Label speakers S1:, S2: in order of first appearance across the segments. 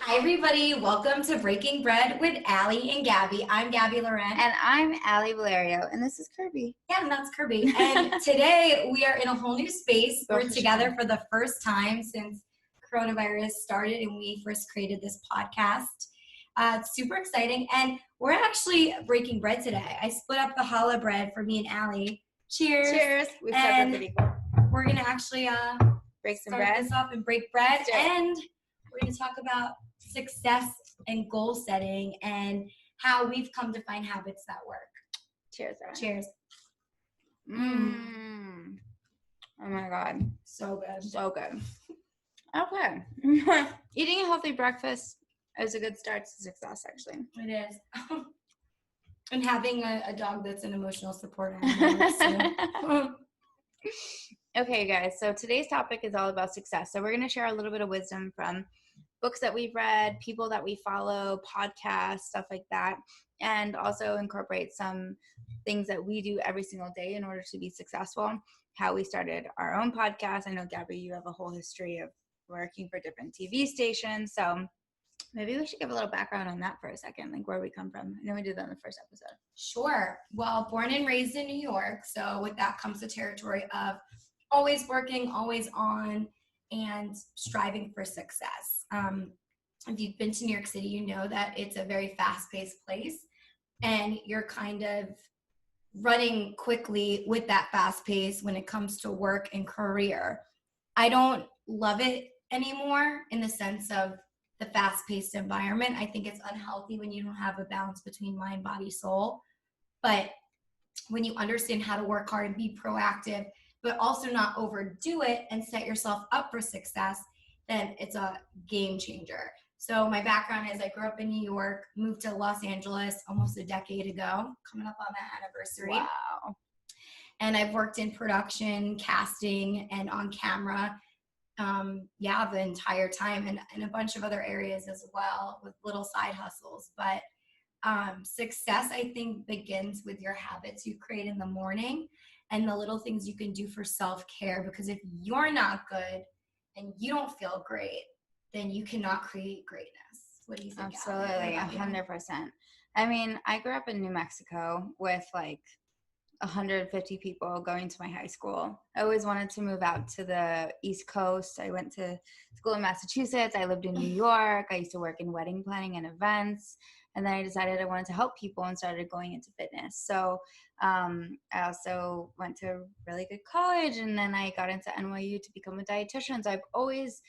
S1: Hi, everybody. Welcome to Breaking Bread with Alie and Gabby. I'm Gabby Loren.
S2: And I'm Alie Valerio. And this is Kirby.
S1: Yeah, and that's Kirby. And today we are in a whole new space. We're together for the first time since coronavirus started and we first created this podcast. It's super exciting. And we're actually breaking bread today. I split up the challah bread for me and Alie. Cheers.
S2: Cheers.
S1: We we're going to actually
S2: break some
S1: start
S2: bread.
S1: This up and break bread. And we're going to talk about success and goal setting and how we've come to find habits that work.
S2: Cheers, Erin.
S1: Cheers.
S2: Oh my God.
S1: So good.
S2: So good. Okay. Eating a healthy breakfast is a good start to success, actually.
S1: It is. And having a dog that's an emotional support animal.
S2: Okay, guys. So today's topic is all about success. So we're going to share a little bit of wisdom from books that we've read, people that we follow, podcasts, stuff like that, and also incorporate some things that we do every single day in order to be successful. How we started our own podcast. I know, Gabby, you have a whole history of working for different TV stations. So maybe we should give a little background on that for a second, like where we come from. I know we did that in the first episode.
S1: Sure. Well, born and raised in New York. So with that comes the territory of always working, always on, and striving for success. If you've been to New York City, you know that it's a very fast-paced place, and you're kind of running quickly with that fast pace when it comes to work and career. I don't love it anymore in the sense of the fast-paced environment. I think it's unhealthy when you don't have a balance between mind, body, soul. But when you understand how to work hard and be proactive, but also not overdo it and set yourself up for success, then it's a game changer. So my background is I grew up in New York, moved to Los Angeles almost a decade ago, coming up on that anniversary.
S2: Wow.
S1: And I've worked in production, casting, and on camera, the entire time, and a bunch of other areas as well with little side hustles. But success, I think, begins with your habits you create in the morning and the little things you can do for self-care, because if you're not good and you don't feel great, then you cannot create greatness. What do you think?
S2: Absolutely, 100%. I mean, I grew up in New Mexico with like 150 people going to my high school. I always wanted to move out to the East Coast. I went to school in Massachusetts. I lived in New York. I used to work in wedding planning and events. And then I decided I wanted to help people and started going into fitness. So I also went to a really good college, and then I got into NYU to become a dietitian. So I've always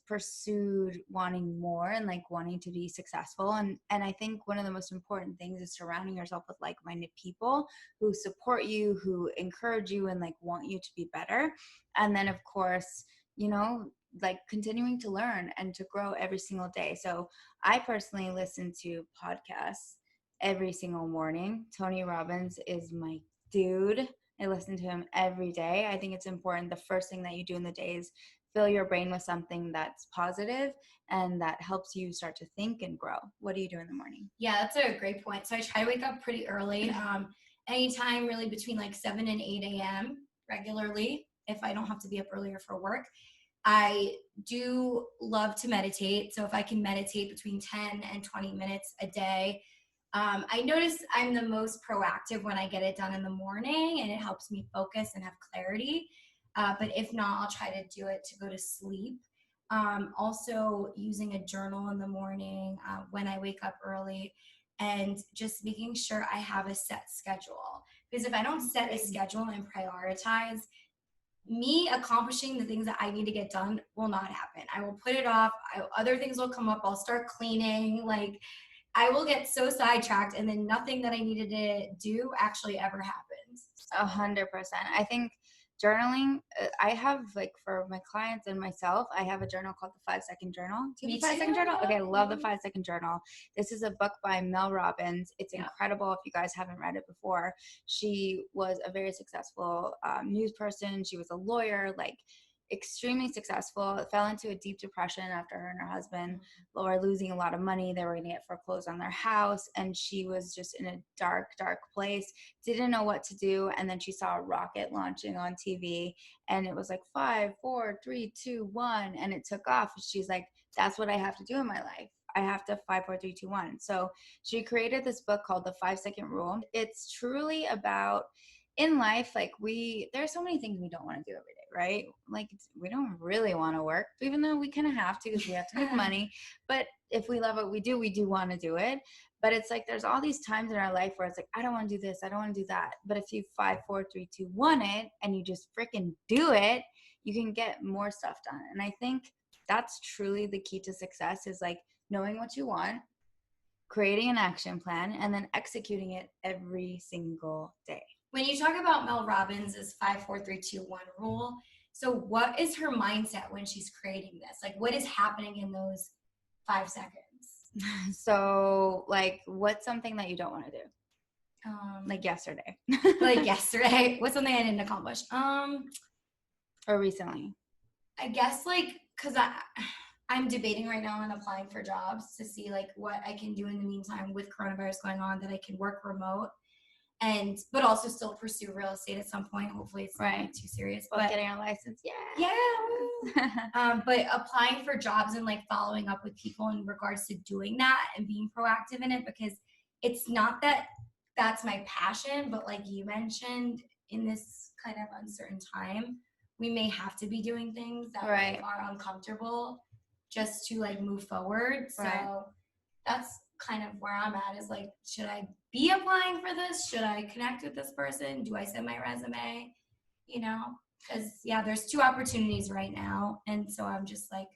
S2: pursued wanting more and like wanting to be successful. And I think one of the most important things is surrounding yourself with like-minded people who support you, who encourage you and like want you to be better. And then of course, you know, like continuing to learn and to grow every single day. So I personally listen to podcasts every single morning. Tony Robbins is my dude. I listen to him every day. I think it's important. The first thing that you do in the day is fill your brain with something that's positive and that helps you start to think and grow. What do you do in the morning?
S1: Yeah, that's a great point. So I try to wake up pretty early, anytime really between like 7 and 8 a.m. regularly, if I don't have to be up earlier for work. I do love to meditate. So if I can meditate between 10 and 20 minutes a day, I notice I'm the most proactive when I get it done in the morning, and it helps me focus and have clarity. But if not, I'll try to do it to go to sleep. Also using a journal in the morning when I wake up early, and just making sure I have a set schedule. Because if I don't set a schedule and prioritize, me accomplishing the things that I need to get done will not happen. I will put it off. Other things will come up. I'll start cleaning. Like, I will get so sidetracked, and then nothing that I needed to do actually ever happens.
S2: 100%. I think journaling, I have like for my clients and myself, I have a journal called the 5-Second Journal. Do you have a 5-Second Journal? Okay, I love the 5-Second Journal. This is a book by Mel Robbins. It's incredible if you guys haven't read it before. She was a very successful news person. She was a lawyer. Like, extremely successful, fell into a deep depression after her and her husband were losing a lot of money. They were going to get foreclosed on their house, and she was just in a dark, dark place, didn't know what to do. And then she saw a rocket launching on TV, and it was like 5, 4, 3, 2, 1, and it took off. She's like, that's what I have to do in my life. I have to 5, 4, 3, 2, 1. So she created this book called The 5-Second Rule. It's truly about, in life, like there's so many things we don't want to do every day, right? Like we don't really want to work, even though we kind of have to because we have to make money. But if we love what we do want to do it. But it's like there's all these times in our life where it's like, I don't want to do this, I don't want to do that. But if you 5, 4, 3, 2, 1 it, and you just freaking do it, you can get more stuff done. And I think that's truly the key to success, is like knowing what you want, creating an action plan, and then executing it every single day.
S1: When you talk about Mel Robbins' 5, 4, 3, 2, 1 rule, so what is her mindset when she's creating this? Like, what is happening in those 5 seconds?
S2: So, like, what's something that you don't want to do? Like yesterday.
S1: Like yesterday? What's something I didn't accomplish?
S2: Or recently?
S1: I guess, like, because I'm debating right now on applying for jobs to see, like, what I can do in the meantime with coronavirus going on, that I can work remote. But also still pursue real estate at some point. Hopefully it's not too serious.
S2: But getting a license,
S1: yeah. But applying for jobs and like following up with people in regards to doing that and being proactive in it, because it's not that that's my passion, but like you mentioned, in this kind of uncertain time, we may have to be doing things that are uncomfortable just to like move forward. So that's kind of where I'm at, is like, should I be applying for this? Should I connect with this person? Do I send my resume? You know, because there's 2 opportunities right now. And so I'm just like,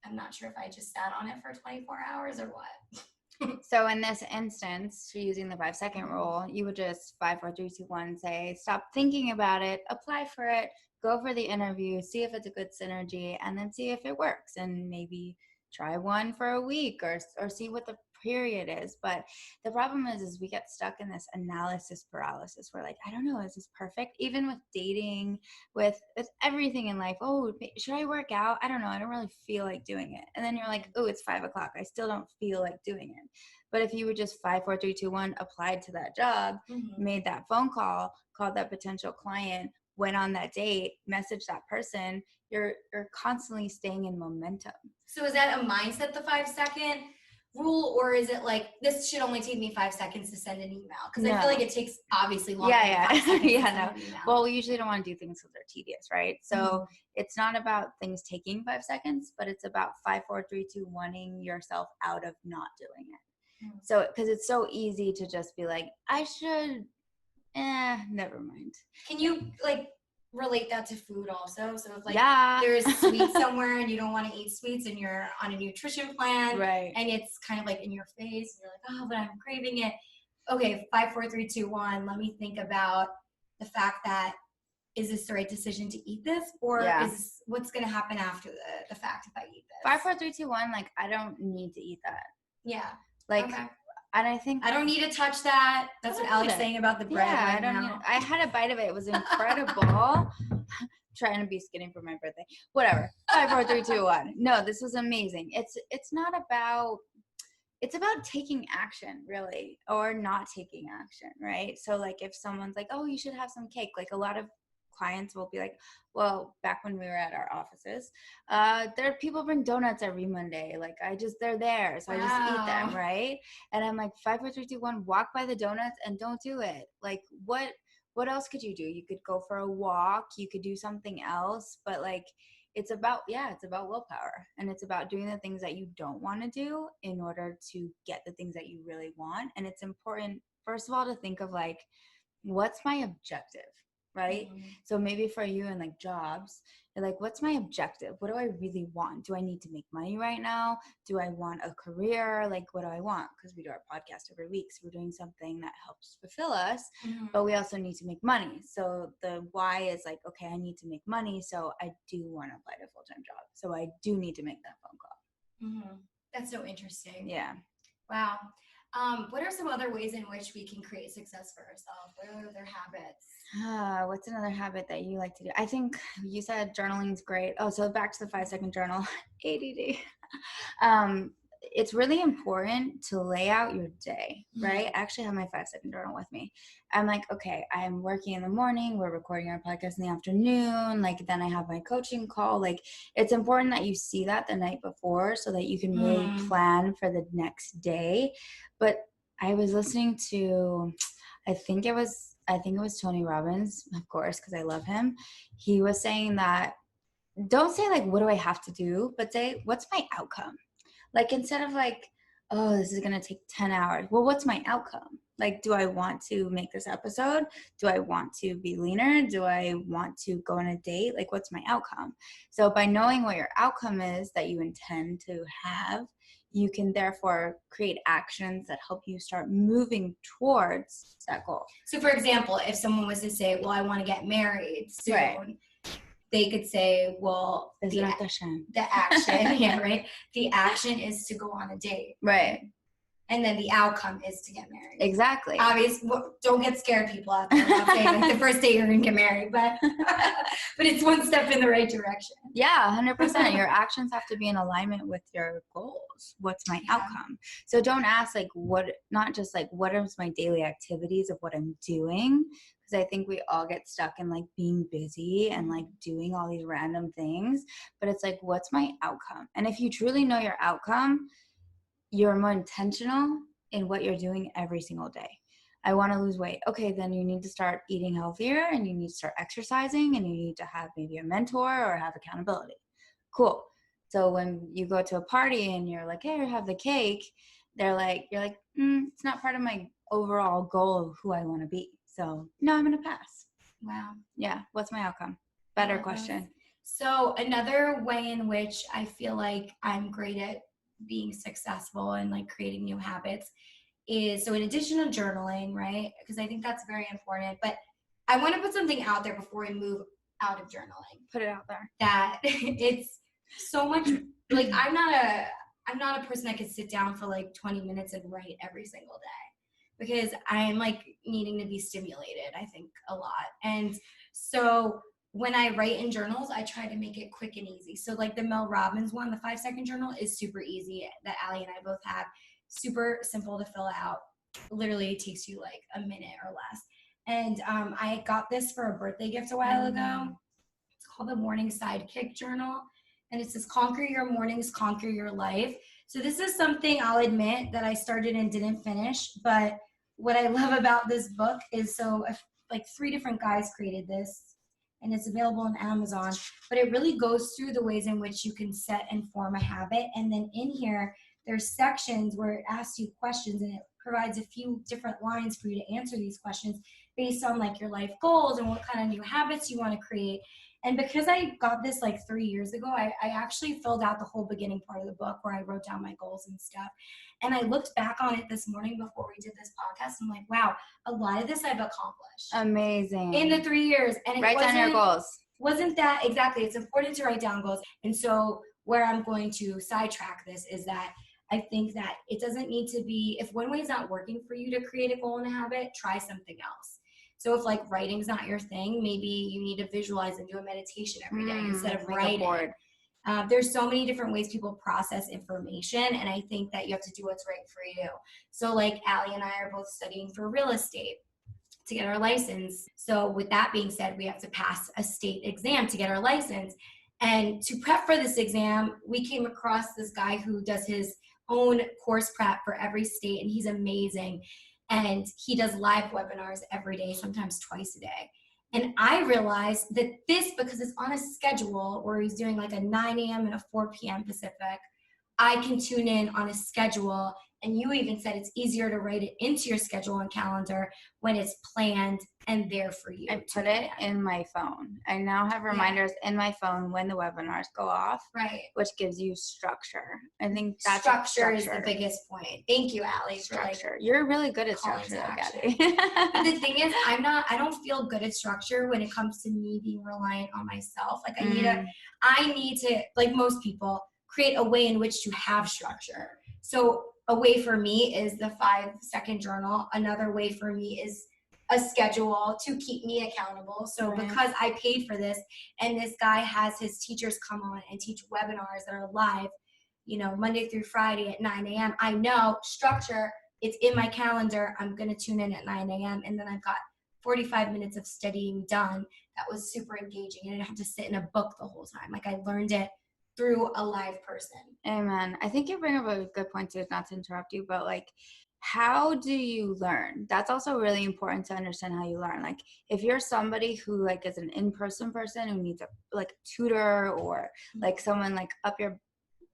S1: I'm not sure if I just sat on it for 24 hours or what.
S2: So in this instance, using the 5-second rule, you would just 5, 4, 3, 2, 1, say, stop thinking about it, apply for it, go for the interview, see if it's a good synergy, and then see if it works. And maybe try one for a week or see what the period is. But the problem is we get stuck in this analysis paralysis. We're like, I don't know, is this perfect? Even with dating, with everything in life. Oh, should I work out? I don't know. I don't really feel like doing it. And then you're like, oh, it's 5 o'clock. I still don't feel like doing it. But if you would just 5, 4, 3, 2, 1, applied to that job, made that phone call, called that potential client, went on that date, messaged that person, you're constantly staying in momentum.
S1: So is that a mindset, the 5-second rule, or is it like, this should only take me 5 seconds to send an email? Because I feel like it takes obviously longer than 5 seconds to send an email.
S2: Well, we usually don't want to do things because they're tedious, right? So it's not about things taking 5 seconds, but it's about 5, 4, 3, 2, 1ing yourself out of not doing it. So, because it's so easy to just be like, I should, never mind.
S1: Can you like relate that to food also? So if like there's sweets somewhere and you don't want to eat sweets and you're on a nutrition plan, and it's kind of like in your face, and you're like, oh, but I'm craving it. Okay, 5, 4, 3, 2, 1. Let me think about the fact that, is this the right decision to eat this, or is this, what's going to happen after the fact if I eat this?
S2: 5, 4, 3, 2, 1. Like, I don't need to eat that.
S1: Yeah.
S2: Like, and I think
S1: I don't need to touch that. That's what Alie's saying about the bread right now.
S2: I had a bite of it. It was incredible. Trying to be skinny for my birthday. Whatever. 5, 4, 3, 2, 1. No, this was amazing. It's not about, it's about taking action, really, or not taking action, right? So like if someone's like, oh, you should have some cake. Like a lot of clients will be like, well, back when we were at our offices, there people bring donuts every Monday. Like they're there. So I just eat them, right? And I'm like, 5, 4, 3, 2, 1, walk by the donuts and don't do it. Like what else could you do? You could go for a walk, you could do something else, but like it's about willpower, and it's about doing the things that you don't want to do in order to get the things that you really want. And it's important, first of all, to think of like, what's my objective? Right? So maybe for you in like jobs, you're like, what's my objective? What do I really want? Do I need to make money right now? Do I want a career? Like, what do I want? Because we do our podcast every week. So we're doing something that helps fulfill us, but we also need to make money. So the why is like, okay, I need to make money. So I do want to apply to a full-time job. So I do need to make that phone call.
S1: That's so interesting.
S2: Yeah.
S1: Wow. What are some other ways in which we can create success for ourselves? What are other habits?
S2: What's another habit that you like to do? I think you said journaling is great. Oh, so back to the 5-second journal. ADD. It's really important to lay out your day, right? I actually have my 5-second journal with me. I'm like, okay, I'm working in the morning. We're recording our podcast in the afternoon. Like, then I have my coaching call. Like, it's important that you see that the night before so that you can really plan for the next day. But I was listening to, I think it was Tony Robbins, of course, because I love him. He was saying that don't say like, what do I have to do? But say, what's my outcome? Like, instead of like, oh, this is going to take 10 hours. Well, what's my outcome? Like, do I want to make this episode? Do I want to be leaner? Do I want to go on a date? Like, what's my outcome? So by knowing what your outcome is that you intend to have, you can therefore create actions that help you start moving towards that goal.
S1: So for example, if someone was to say, well, I want to get married soon,
S2: right.
S1: They could say, well, the action, yeah, right? The action is to go on a date.
S2: Right.
S1: And then the outcome is to get married.
S2: Exactly.
S1: Obviously, don't get scared, people out there. I'm not saying like the first day you're going to get married, but it's one step in the right direction.
S2: Yeah, 100%. Your actions have to be in alignment with your goals. What's my outcome? So don't ask like not just like what are my daily activities of what I'm doing, because I think we all get stuck in like being busy and like doing all these random things, but it's like, what's my outcome? And if you truly know your outcome, you're more intentional in what you're doing every single day. I want to lose weight. Okay, then you need to start eating healthier and you need to start exercising and you need to have maybe a mentor or have accountability. Cool. So when you go to a party and you're like, hey, have the cake, you're like, it's not part of my overall goal of who I want to be. So no, I'm going to pass.
S1: Wow.
S2: Yeah. What's my outcome? Better question.
S1: So another way in which I feel like I'm great at being successful and like creating new habits is, so in addition to journaling, right? Because I think that's very important, but I want to put something out there before we move out of journaling.
S2: Put it out there.
S1: That it's so much, like I'm not a person that could sit down for like 20 minutes and write every single day, because I'm like needing to be stimulated, I think, a lot. And so when I write in journals, I try to make it quick and easy. So like the Mel Robbins one, the 5-second journal, is super easy, that Alie and I both have. Super simple to fill out. Literally it takes you like a minute or less. And I got this for a birthday gift a while ago. It's called the Morning Sidekick Journal. And it says, conquer your mornings, conquer your life. So this is something I'll admit that I started and didn't finish. But what I love about this book is, so like 3 different guys created this, and it's available on Amazon, but it really goes through the ways in which you can set and form a habit. And then in here, there's sections where it asks you questions and it provides a few different lines for you to answer these questions based on like your life goals and what kind of new habits you want to create. And because I got this like 3 years ago, I actually filled out the whole beginning part of the book where I wrote down my goals and stuff. And I looked back on it this morning before we did this podcast. I'm like, wow, a lot of this I've accomplished.
S2: Amazing.
S1: In the 3 years. And
S2: write down your goals.
S1: Wasn't that exactly? It's important to write down goals. And so where I'm going to sidetrack this is that I think that it doesn't need to be, if one way is not working for you to create a goal and a habit, try something else. So if like writing's not your thing, maybe you need to visualize and do a meditation every day instead of writing. There's so many different ways people process information, and I think that you have to do what's right for you. So like Alie and I are both studying for real estate to get our license. So with that being said, we have to pass a state exam to get our license. And to prep for this exam, we came across this guy who does his own course prep for every state, and he's amazing. And he does live webinars every day, sometimes twice a day. And I realized that this, because it's on a schedule where he's doing like a 9 a.m. and a 4 p.m. Pacific, I can tune in on a schedule. And you even said it's easier to write it into your schedule and calendar when it's planned and there for you.
S2: I put it in my phone. I now have reminders in my phone when the webinars go off,
S1: right?
S2: Which gives you structure. I think that's
S1: structure is the biggest point. Thank you, Alie.
S2: Structure. You're really good at structure, Gabby.
S1: But the thing is, I don't feel good at structure when it comes to me being reliant on myself. Like I need to, like most people, create a way in which to have structure. So a way for me is the 5-second journal. Another way for me is a schedule to keep me accountable. So
S2: Right.
S1: because I paid for this and this guy has his teachers come on and teach webinars that are live, you know, Monday through Friday at 9 a.m., I know structure, it's in my calendar. I'm going to tune in at 9 a.m. and then I've got 45 minutes of studying done. That was super engaging. I didn't have to sit in a book the whole time. Like I learned it through a live person.
S2: Amen. I think you bring up a good point too, not to interrupt you, but like, how do you learn? That's also really important to understand how you learn. Like if you're somebody who like is an in-person person who needs a like tutor or like someone like up your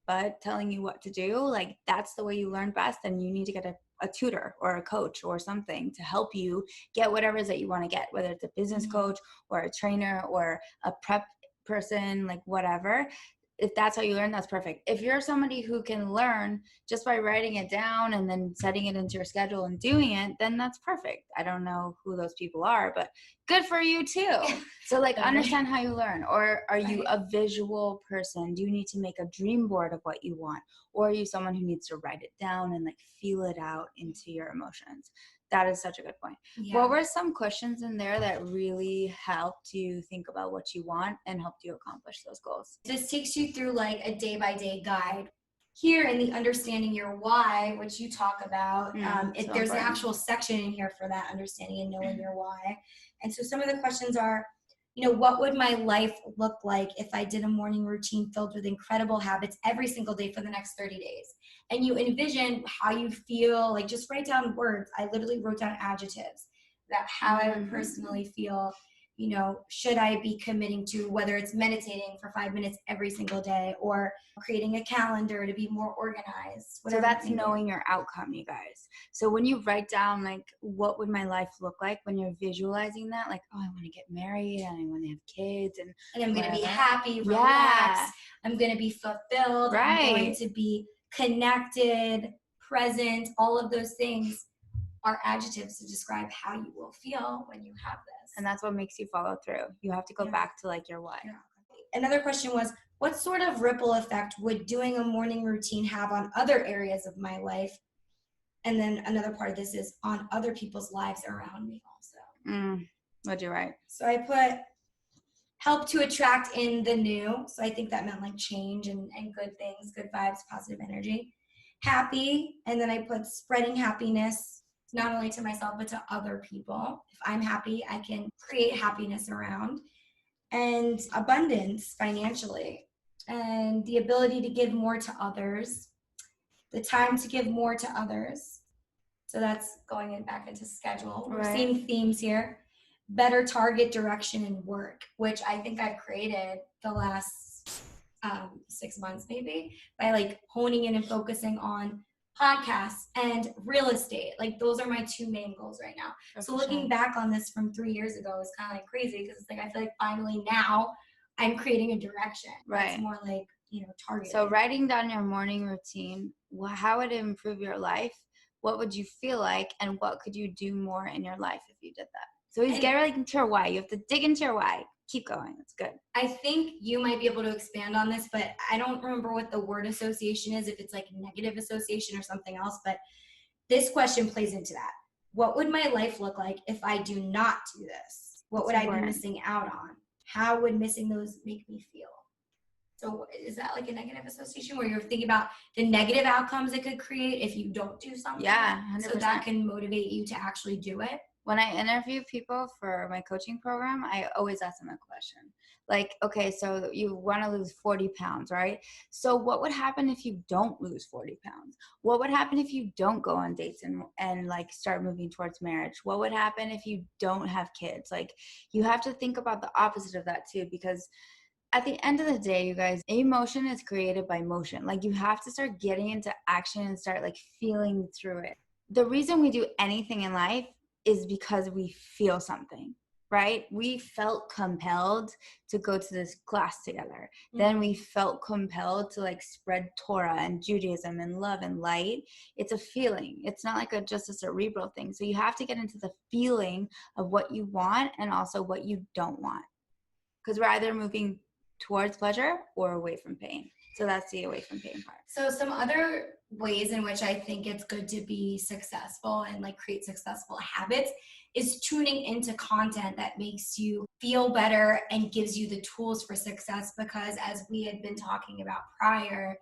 S2: butt telling you what to do, like that's the way you learn best, and you need to get a tutor or a coach or something to help you get whatever it is that you want to get, whether it's a business coach or a trainer or a prep person, like whatever. If that's how you learn, that's perfect. If you're somebody who can learn just by writing it down and then setting it into your schedule and doing it, then that's perfect. I don't know who those people are, but good for you too. So like understand how you learn. Or are you a visual person? Do you need to make a dream board of what you want? Or are you someone who needs to write it down and like feel it out into your emotions? That is such a good point. Yeah. What were some questions in there that really helped you think about what you want and helped you accomplish those goals?
S1: This takes you through like a day-by-day guide. Here in the understanding your why, which you talk about, there's an actual section in here for that, understanding and knowing your why. And so some of the questions are, you know, what would my life look like if I did a morning routine filled with incredible habits every single day for the next 30 days? And you envision how you feel, like just write down words. I literally wrote down adjectives about how I would personally feel. You know, should I be committing to, whether it's meditating for 5 minutes every single day or creating a calendar to be more organized.
S2: So that's knowing your outcome, you guys. So when you write down like, what would my life look like, when you're visualizing that, like, oh, I want to get married and I want to have kids and
S1: I'm going to be happy, relaxed. I'm going to be fulfilled.
S2: Right.
S1: I'm going to be connected, present. All of those things are adjectives to describe how you will feel when you have this.
S2: And that's what makes you follow through. You have to go back to like your why.
S1: Yeah. Another question was, what sort of ripple effect would doing a morning routine have on other areas of my life? And then another part of this is on other people's lives around me also.
S2: What'd you write?
S1: So I put help to attract in the new. So I think that meant like change and good things, good vibes, positive energy. Happy, and then I put spreading happiness, not only to myself, but to other people. If I'm happy, I can create happiness around. And abundance financially, and the ability to give more to others, the time to give more to others. So that's going back into schedule. We're seeing themes here. Better target direction and work, which I think I've created the last 6 months maybe, by like honing in and focusing on podcasts and real estate. Like those are my 2 main goals right now. So looking back on this from 3 years ago is kind of like crazy, because it's like I feel like finally now I'm creating a direction.
S2: Right.
S1: It's more like, you know, targeted.
S2: So writing down your morning routine, how would it improve your life? What would you feel like? And what could you do more in your life if you did that? So you get really into your why. You have to dig into your why. Keep going. That's good.
S1: I think you might be able to expand on this, but I don't remember what the word association is, if it's like negative association or something else, but this question plays into that. What would my life look like if I do not do this? What would I be missing out on? How would missing those make me feel? So is that like a negative association where you're thinking about the negative outcomes it could create if you don't do something?
S2: Yeah, 100%.
S1: So that can motivate you to actually do it?
S2: When I interview people for my coaching program, I always ask them a question. Like, okay, so you want to lose 40 pounds, right? So what would happen if you don't lose 40 pounds? What would happen if you don't go on dates and like start moving towards marriage? What would happen if you don't have kids? Like you have to think about the opposite of that too, because at the end of the day, you guys, emotion is created by motion. Like you have to start getting into action and start like feeling through it. The reason we do anything in life is because we feel something, right? We felt compelled to go to this class together. Mm-hmm. Then we felt compelled to like spread Torah and Judaism and love and light. It's a feeling. It's not like just a cerebral thing. So you have to get into the feeling of what you want and also what you don't want. Because we're either moving towards pleasure or away from pain. So that's the away from pain part.
S1: So some other ways in which I think it's good to be successful and like create successful habits is tuning into content that makes you feel better and gives you the tools for success, because as we had been talking about prior,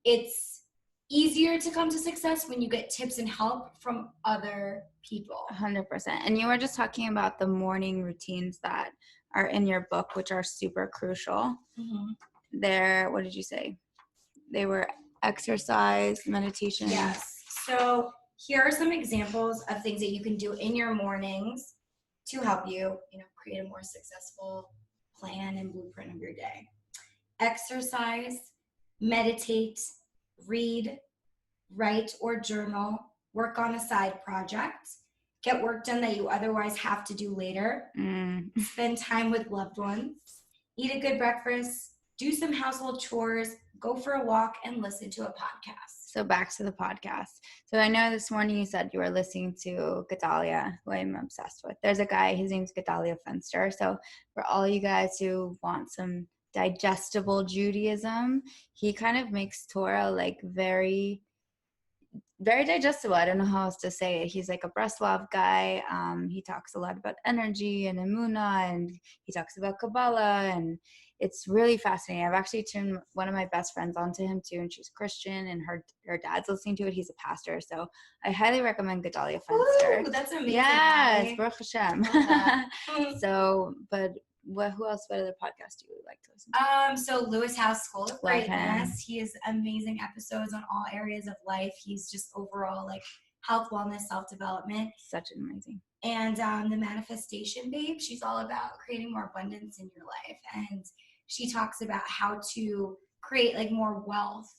S1: it's easier to come to success when you get tips and help from other people.
S2: 100%. And you were just talking about the morning routines that are in your book, which are super crucial. They're, what did you say? They were exercise, meditation.
S1: Yes. So here are some examples of things that you can do in your mornings to help you, create a more successful plan and blueprint of your day. Exercise, meditate, read, write or journal, work on a side project, get work done that you otherwise have to do later, spend time with loved ones, eat a good breakfast, do some household chores, go for a walk, and listen to a podcast.
S2: So back to the podcast. So I know this morning you said you were listening to Gedalia, who I'm obsessed with. There's a guy, his name's Gedalia Fenster. So for all you guys who want some digestible Judaism, he kind of makes Torah like very, very digestible. I don't know how else to say it. He's like a Breslov guy. He talks a lot about energy and Emunah, and he talks about Kabbalah, and it's really fascinating. I've actually turned one of my best friends onto him too, and she's Christian, and her dad's listening to it. He's a pastor, so I highly recommend Gedalia Fenster.
S1: Ooh, that's amazing.
S2: Yes, Baruch Hashem. So, but who else? What other podcast do you like to listen to?
S1: So Lewis House, School of
S2: Love
S1: Greatness.
S2: him.
S1: He has amazing episodes on all areas of life. He's just overall like health, wellness, self-development.
S2: Such an amazing.
S1: And the Manifestation Babe, she's all about creating more abundance in your life. And she talks about how to create like more wealth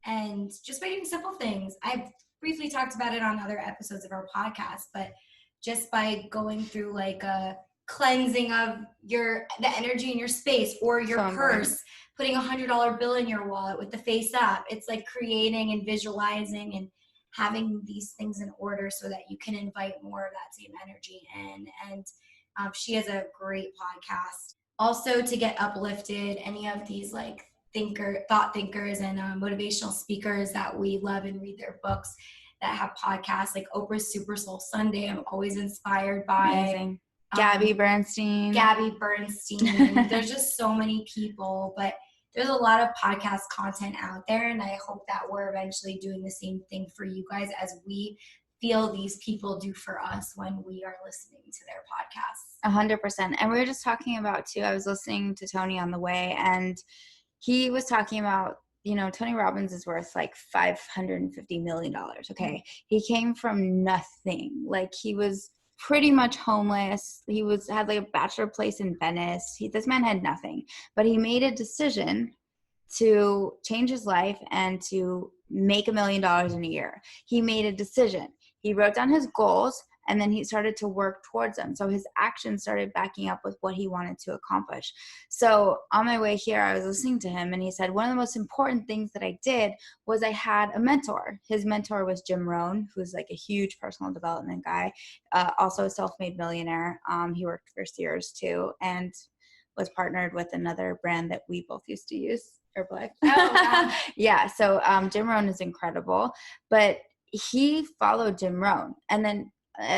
S1: and just by doing simple things. I've briefly talked about it on other episodes of our podcast, but just by going through like a cleansing of the energy in your space or your purse, putting $100 bill in your wallet with the face up. It's like creating and visualizing and having these things in order so that you can invite more of that same energy in. And she has a great podcast. Also, to get uplifted, any of these like thought thinkers and motivational speakers that we love and read their books that have podcasts, like Oprah's Super Soul Sunday, I'm always inspired by.
S2: Amazing. Gabby Bernstein.
S1: There's just so many people, but there's a lot of podcast content out there, and I hope that we're eventually doing the same thing for you guys as we feel these people do for us when we are listening to their podcasts.
S2: 100%. And we were just talking about too, I was listening to Tony on the way, and he was talking about, Tony Robbins is worth like $550 million. Okay. He came from nothing. Like he was pretty much homeless. He had like a bachelor place in Venice. This man had nothing, but he made a decision to change his life and to make $1 million in a year. He made a decision. He wrote down his goals, and then he started to work towards them. So his actions started backing up with what he wanted to accomplish. So on my way here, I was listening to him, and he said, one of the most important things that I did was I had a mentor. His mentor was Jim Rohn, who's like a huge personal development guy, also a self-made millionaire. He worked for Sears too, and was partnered with another brand that we both used to use, Herbalife.
S1: Oh, wow.
S2: Yeah, so Jim Rohn is incredible, but he followed Jim Rohn, and then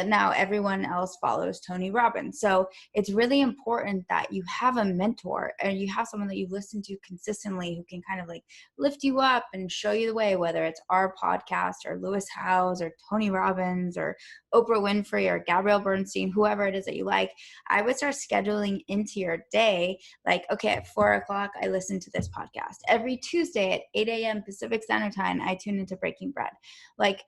S2: now everyone else follows Tony Robbins. So it's really important that you have a mentor and you have someone that you listen to consistently who can kind of like lift you up and show you the way, whether it's our podcast or Lewis Howes or Tony Robbins or Oprah Winfrey or Gabrielle Bernstein, whoever it is that you like. I would start scheduling into your day, like, okay, at 4:00, I listen to this podcast. Every Tuesday at 8 a.m. Pacific Standard Time, I tune into Breaking Bread. Like,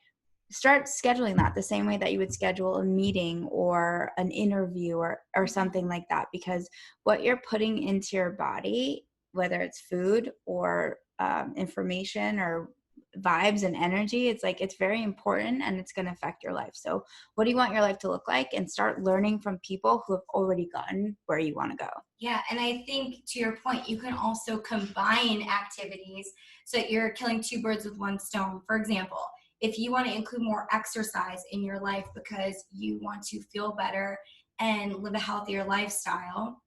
S2: start scheduling that the same way that you would schedule a meeting or an interview or something like that, because what you're putting into your body, whether it's food or information or vibes and energy, it's very important, and it's going to affect your life. So what do you want your life to look like? And start learning from people who have already gotten where you want to go.
S1: Yeah, and I think to your point, you can also combine activities so that you're killing two birds with one stone. For example, if you want to include more exercise in your life because you want to feel better and live a healthier lifestyle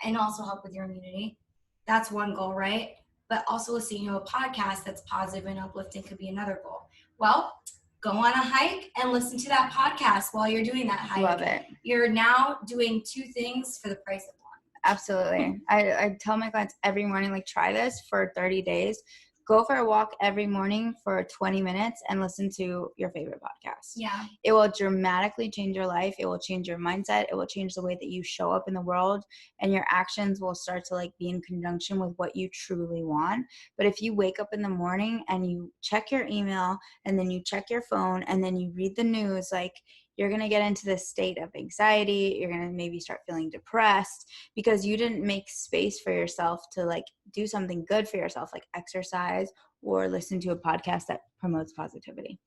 S1: and also help with your immunity, that's one goal, right? but also listening to a podcast that's positive and uplifting could be another goal. Well, go on a hike and listen to that podcast while you're doing that hike.
S2: Love it.
S1: You're now doing 2 things for the price of one.
S2: Absolutely. I tell my clients every morning, like, try this for 30 days. Go for a walk every morning for 20 minutes and listen to your favorite podcast.
S1: Yeah.
S2: It will dramatically change your life. It will change your mindset. It will change the way that you show up in the world, and your actions will start to like be in conjunction with what you truly want. But if you wake up in the morning and you check your email and then you check your phone and then you read the news, like, you're going to get into this state of anxiety. You're going to maybe start feeling depressed because you didn't make space for yourself to like do something good for yourself, like exercise or listen to a podcast that promotes positivity.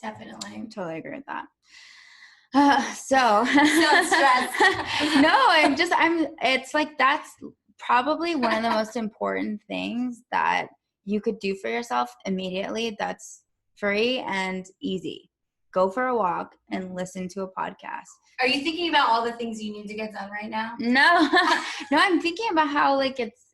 S1: Definitely.
S2: Totally agree with that.
S1: So stressed.
S2: No, it's like, that's probably one of the most important things that you could do for yourself immediately. That's free and easy. Go for a walk and listen to a podcast.
S1: Are you thinking about all the things you need to get done right now?
S2: No, I'm thinking about how like it's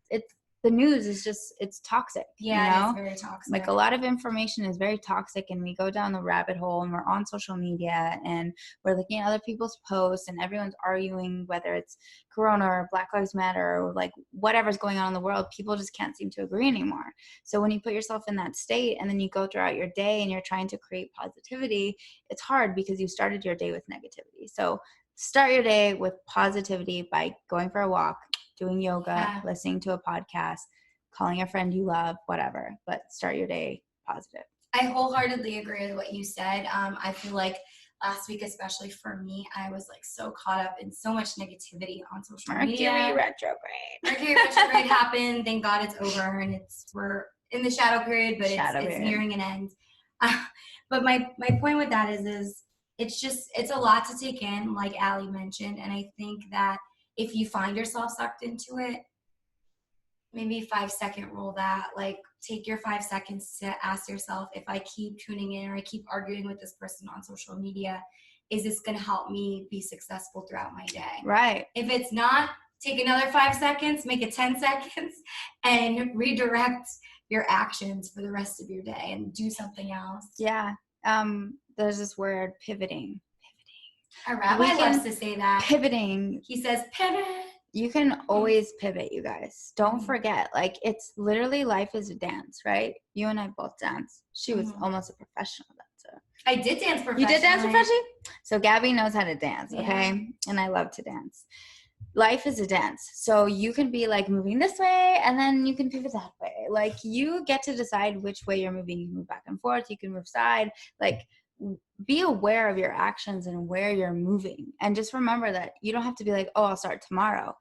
S2: the news is just, it's toxic.
S1: Yeah, it's very toxic.
S2: Like, a lot of information is very toxic, and we go down the rabbit hole and we're on social media and we're looking at other people's posts and everyone's arguing, whether it's Corona or Black Lives Matter or like whatever's going on in the world. People just can't seem to agree anymore. So when you put yourself in that state and then you go throughout your day and you're trying to create positivity, it's hard because you started your day with negativity. So start your day with positivity by going for a walk, doing yoga, listening to a podcast, calling a friend you love, whatever. But start your day positive.
S1: I wholeheartedly agree with what you said. I feel like last week, especially for me, I was like so caught up in so much negativity on social media. Mercury retrograde happened. Thank God it's over, and we're in the shadow period, but it's nearing an end. But my point with that is it's a lot to take in, like Alie mentioned, and I think that if you find yourself sucked into it, maybe 5-second rule that, like, take your 5 seconds to ask yourself, if I keep tuning in or I keep arguing with this person on social media, is this going to help me be successful throughout my day?
S2: Right.
S1: If it's not, take another 5 seconds, make it 10 seconds, and redirect your actions for the rest of your day and do something else.
S2: Yeah. There's this word, pivoting.
S1: Our rabbi loves to say that.
S2: Pivoting.
S1: He says, pivot.
S2: You can always pivot, you guys. Don't forget. Like, it's literally, life is a dance, right? You and I both dance. She was almost a professional dancer.
S1: I did dance professionally.
S2: You did dance professionally? So Gabby knows how to dance, okay?
S1: Yeah.
S2: And I love to dance. Life is a dance. So you can be like moving this way and then you can pivot that way. Like, you get to decide which way you're moving. You can move back and forth. You can move side. Like, be aware of your actions and where you're moving. And just remember that you don't have to be like, oh, I'll start tomorrow.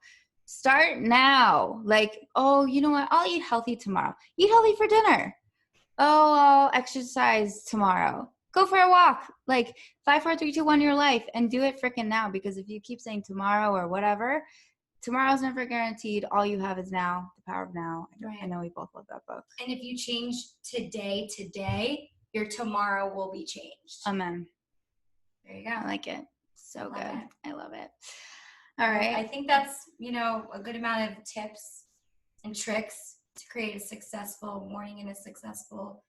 S2: Start now. Like, oh, you know what? I'll eat healthy tomorrow. Eat healthy for dinner. Oh, I'll exercise tomorrow. Go for a walk. Like, 5, 4, 3, 2, 1 your life, and do it freaking now. Because if you keep saying tomorrow or whatever, tomorrow's never guaranteed. All you have is now. The power of now.
S1: Right.
S2: I know we both love that book.
S1: And if you change today, your tomorrow will be changed.
S2: Amen.
S1: There you go.
S2: I like it. So good. I love it. All right.
S1: I think that's, a good amount of tips and tricks to create a successful morning and a successful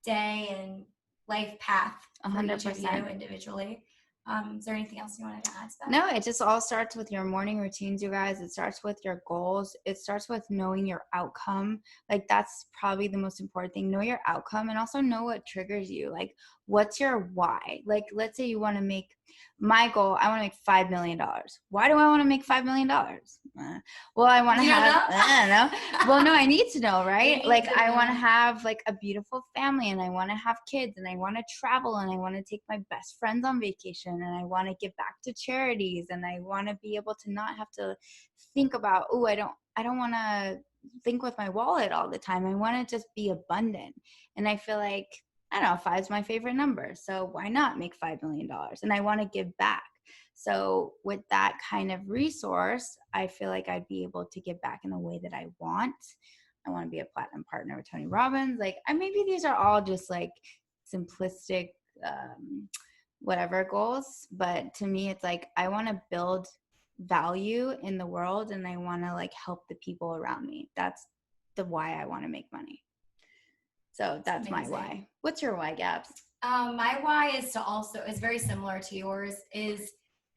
S1: day and life path for
S2: 100%.
S1: each of you individually. Is there anything else you wanted to add to that?
S2: No, it just all starts with your morning routines, you guys. It starts with your goals. It starts with knowing your outcome. Like, that's probably the most important thing. Know your outcome and also know what triggers you. Like, what's your why? Like, let's say you want to make my goal. I want to make $5 million. Why do I want to make $5 million? Well, I want to have, I don't know. Well, no, I need to know, right? Like, I want to have like a beautiful family, and I want to have kids, and I want to travel, and I want to take my best friends on vacation, and I want to give back to charities, and I want to be able to not have to think about, oh, I don't want to think with my wallet all the time. I want to just be abundant. And I feel like, I don't know, 5 is my favorite number. So why not make $5 million? And I want to give back. So with that kind of resource, I feel like I'd be able to give back in the way that I want. I want to be a platinum partner with Tony Robbins. Like, maybe these are all just like simplistic, whatever goals. But to me, it's like, I want to build value in the world, and I want to like help the people around me. That's the why I want to make money. So that's my why. What's your why, Gabs?
S1: My why is very similar to yours, is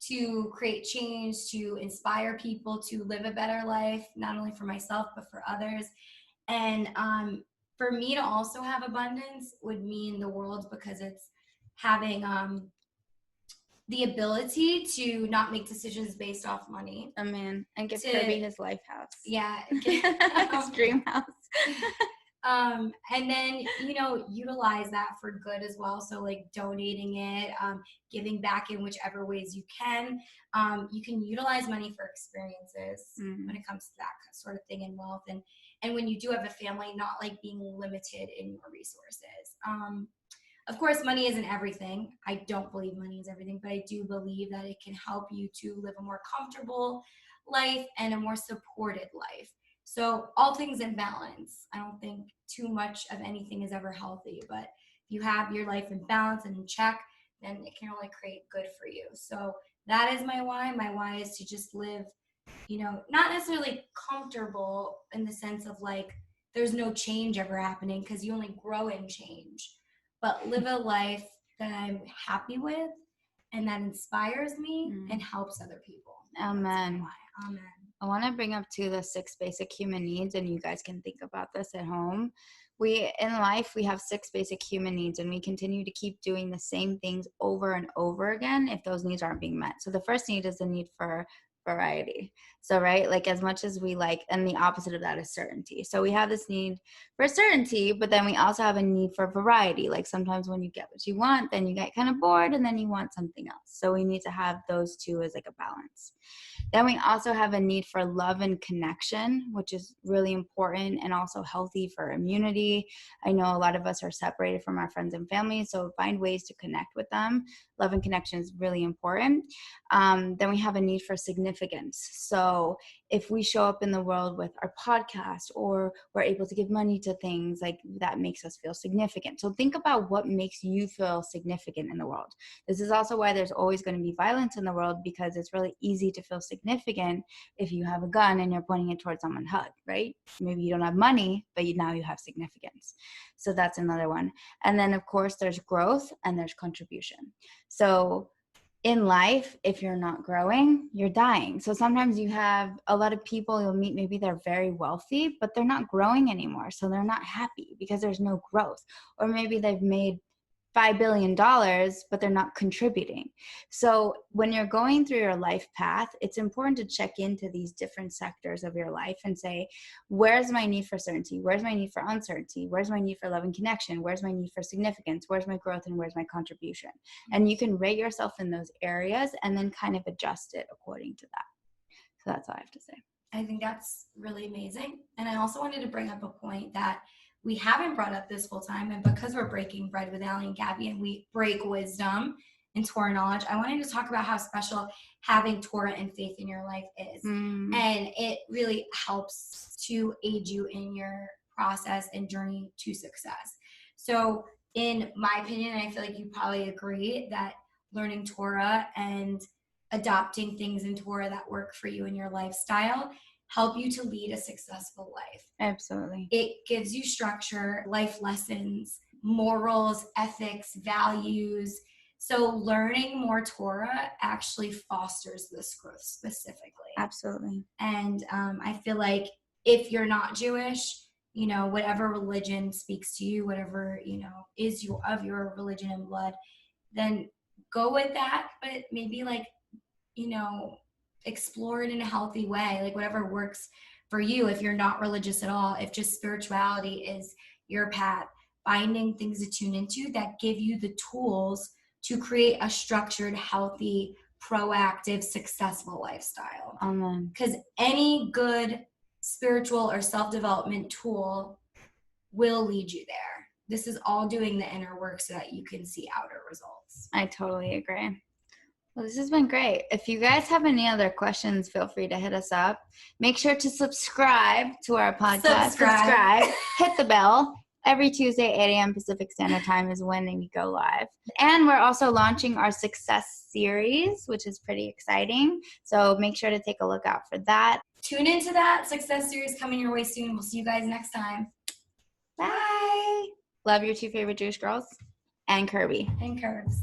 S1: to create change, to inspire people to live a better life, not only for myself, but for others. And for me to also have abundance would mean the world, because it's having the ability to not make decisions based off money.
S2: Oh man, and give Kirby his life house.
S1: Yeah.
S2: His dream house.
S1: And then, utilize that for good as well. So like donating it, giving back in whichever ways you can. You can utilize money for experiences when it comes to that sort of thing in wealth. And when you do have a family, not like being limited in your resources. Of course, money isn't everything. I don't believe money is everything, but I do believe that it can help you to live a more comfortable life and a more supported life. So all things in balance. I don't think too much of anything is ever healthy, but if you have your life in balance and in check, then it can only create good for you. So that is my why. My why is to just live, not necessarily comfortable in the sense of like there's no change ever happening, because you only grow in change, but live a life that I'm happy with and that inspires me and helps other people.
S2: Amen.
S1: Amen.
S2: I want to bring up too the 6 basic human needs, and you guys can think about this at home. In life, we have 6 basic human needs, and we continue to keep doing the same things over and over again if those needs aren't being met. So the first need is the need for variety. So, right, like as much as we like, and the opposite of that is certainty. So we have this need for certainty, but then we also have a need for variety. Like sometimes when you get what you want, then you get kind of bored and then you want something else. So we need to have those two as like a balance. Then we also have a need for love and connection, which is really important and also healthy for immunity. I know a lot of us are separated from our friends and family, so find ways to connect with them. Love and connection is really important. Then we have a need for significance. So if we show up in the world with our podcast, or we're able to give money to things, like that makes us feel significant. So think about what makes you feel significant in the world. This is also why there's always going to be violence in the world, because it's really easy to feel significant if you have a gun and you're pointing it towards someone's head, right? Maybe you don't have money, but now you have significance. So that's another one. And then of course there's growth and there's contribution. So in life, if you're not growing, you're dying. So sometimes you have a lot of people you'll meet, maybe they're very wealthy, but they're not growing anymore. So they're not happy because there's no growth. Or maybe they've made $5 billion, but they're not contributing. So when you're going through your life path, it's important to check into these different sectors of your life and say, where's my need for certainty? Where's my need for uncertainty? Where's my need for love and connection? Where's my need for significance? Where's my growth? And where's my contribution? And you can rate yourself in those areas and then kind of adjust it according to that. So that's all I have to say.
S1: I think that's really amazing. And I also wanted to bring up a point that we haven't brought up this whole time, and because we're breaking bread with Alie and Gabby and we break wisdom and Torah knowledge, I wanted to talk about how special having Torah and faith in your life is. And it really helps to aid you in your process and journey to success. So in my opinion, and I feel like you probably agree, that learning Torah and adopting things in Torah that work for you in your lifestyle help you to lead a successful life.
S2: Absolutely.
S1: It gives you structure, life lessons, morals, ethics, values. So learning more Torah actually fosters this growth specifically.
S2: Absolutely.
S1: And I feel like if you're not Jewish, whatever religion speaks to you, whatever, is of your religion and blood, then go with that, but maybe explore it in a healthy way, like whatever works for you. If you're not religious at all, if just spirituality is your path, finding things to tune into that give you the tools to create a structured, healthy, proactive, successful lifestyle. Because any good spiritual or self-development tool will lead you there. This is all doing the inner work so that you can see outer results.
S2: I totally agree. Well, this has been great. If you guys have any other questions, feel free to hit us up. Make sure to subscribe to our podcast. Subscribe. Hit the bell. Every Tuesday, 8 a.m. Pacific Standard Time is when we go live. And we're also launching our Success series, which is pretty exciting. So make sure to take a look out for that.
S1: tune into that success series coming your way soon. We'll see you guys next time.
S2: Bye. Love your two favorite Jewish girls and Kirby.
S1: And curves.